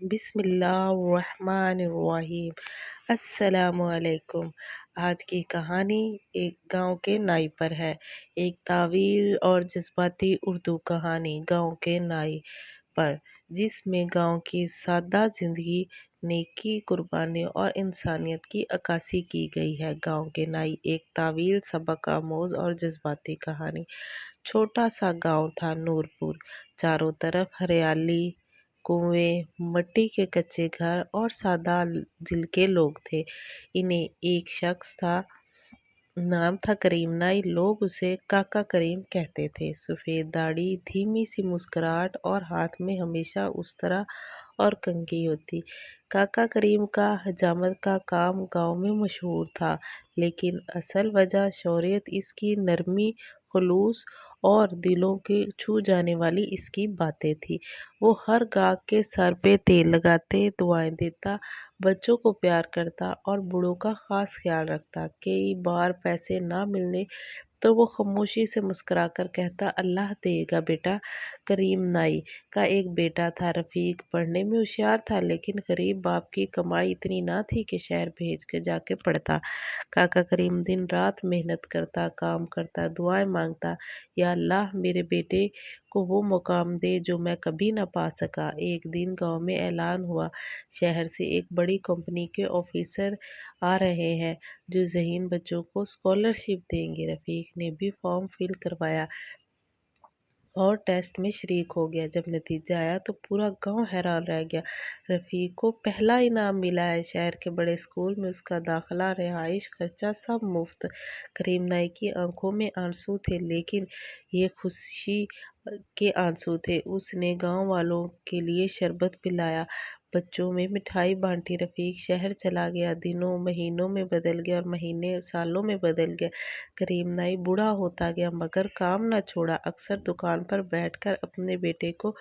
بسم اللہ الرحمن الرحیم۔ السلام علیکم۔ آج کی کہانی ایک گاؤں کے نائی پر ہے۔ ایک طویل اور جذباتی اردو کہانی گاؤں کے نائی پر، جس میں گاؤں کی سادہ زندگی، نیکی، قربانی اور انسانیت کی عکاسی کی گئی ہے۔ گاؤں کے نائی ایک طویل، سبق آموز اور جذباتی کہانی۔ چھوٹا سا گاؤں تھا نور پور۔ چاروں طرف ہریالی، کنویں، مٹی کے کچے گھر اور سادہ دل کے لوگ تھے۔ انہیں ایک شخص تھا، نام تھا کریم نائی۔ لوگ اسے کاکا کریم کہتے تھے۔ سفید داڑھی، دھیمی سی مسکراہٹ اور ہاتھ میں ہمیشہ استرا اور کنگھی ہوتی۔ کاکا کریم کا حجامت کا کام گاؤں میں مشہور تھا، لیکن اصل وجہ شہرت اس کی نرمی، خلوص اور دلوں کو چھو جانے والی اس کی باتیں تھیں۔ وہ ہر گاہک کے سر پہ تیل لگاتے، دعائیں دیتا، بچوں کو پیار کرتا اور بوڑھوں کا خاص خیال رکھتا۔ کئی بار پیسے نہ ملنے تو وہ خاموشی سے مسکرا کر کہتا، اللہ دے گا بیٹا۔ کریم نائی کا ایک بیٹا تھا، رفیق۔ پڑھنے میں ہوشیار تھا، لیکن غریب باپ کی کمائی اتنی نہ تھی کہ شہر بھیج کے جا کے پڑھتا۔ کاکا کریم دن رات محنت کرتا، کام کرتا، دعائیں مانگتا، یا اللہ میرے بیٹے کو وہ مقام دے جو میں کبھی نہ پا سکا۔ ایک دن گاؤں میں اعلان ہوا، شہر سے ایک بڑی کمپنی کے آفیسر آ رہے ہیں جو ذہین بچوں کو اسکالرشپ دیں گے۔ رفیق نے بھی فارم فل کروایا اور ٹیسٹ میں شریک ہو گیا۔ جب نتیجہ آیا تو پورا گاؤں حیران رہ گیا۔ رفیق کو پہلا انعام ملا ہے۔ شہر کے بڑے اسکول میں اس کا داخلہ، رہائش، خرچہ سب مفت۔ کریم نائی کی آنکھوں میں آنسو تھے، لیکن یہ خوشی کے آنسو تھے۔ اس نے گاؤں والوں کے لیے شربت پلایا، بچوں میں مٹھائی بانٹی۔ رفیق شہر چلا گیا۔ دنوں مہینوں میں بدل گئے اور مہینے سالوں میں بدل گئے۔ کریم نائی بوڑھا ہوتا گیا، مگر کام نہ چھوڑا۔ اکثر دکان پر بیٹھ کر اپنے بیٹے کو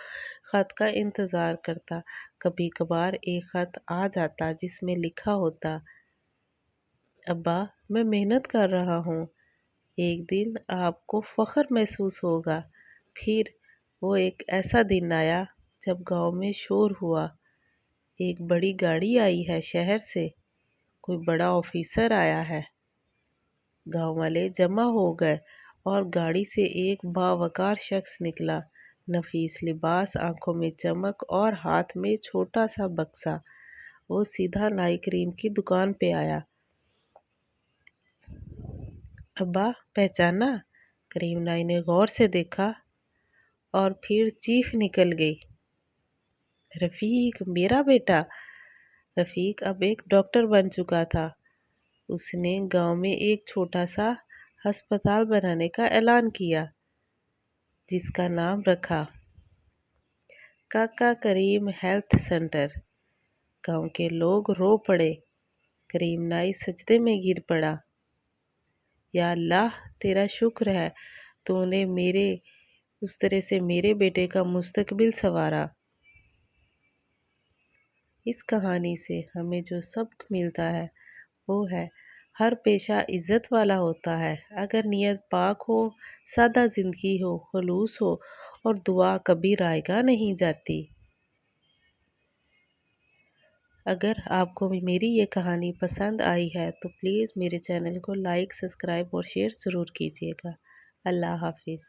خط کا انتظار کرتا۔ کبھی کبھار ایک خط آ جاتا جس میں لکھا ہوتا، ابا میں محنت کر رہا ہوں، ایک دن آپ کو فخر محسوس ہوگا۔ پھر وہ ایک ایسا دن آیا جب گاؤں میں شور ہوا، ایک بڑی گاڑی آئی ہے شہر سے، کوئی بڑا آفیسر آیا ہے۔ گاؤں والے جمع ہو گئے اور گاڑی سے ایک باوقار شخص نکلا، نفیس لباس، آنکھوں میں چمک اور ہاتھ میں چھوٹا سا بکسا۔ وہ سیدھا نائی کریم کی دکان پہ آیا۔ ابا پہچانا؟ کریم نائی نے غور سے دیکھا اور پھر چیخ نکل گئی، رفیق میرا بیٹا۔ رفیق اب ایک ڈاکٹر بن چکا تھا۔ اس نے گاؤں میں ایک چھوٹا سا ہسپتال بنانے کا اعلان کیا، جس کا نام رکھا کاکا کریم ہیلتھ سینٹر۔ گاؤں کے لوگ رو پڑے۔ کریم نائی سجدے میں گر پڑا، یا اللہ تیرا شکر ہے، تو نے اس طرح سے میرے بیٹے کا مستقبل سنوارا۔ اس کہانی سے ہمیں جو سبق ملتا ہے وہ ہے، ہر پیشہ عزت والا ہوتا ہے اگر نیت پاک ہو، سادہ زندگی ہو، خلوص ہو اور دعا کبھی رائیگاں نہیں جاتی۔ اگر آپ کو میری یہ کہانی پسند آئی ہے تو پلیز میرے چینل کو لائک، سبسکرائب اور شیئر ضرور کیجیے گا۔ اللہ حافظ۔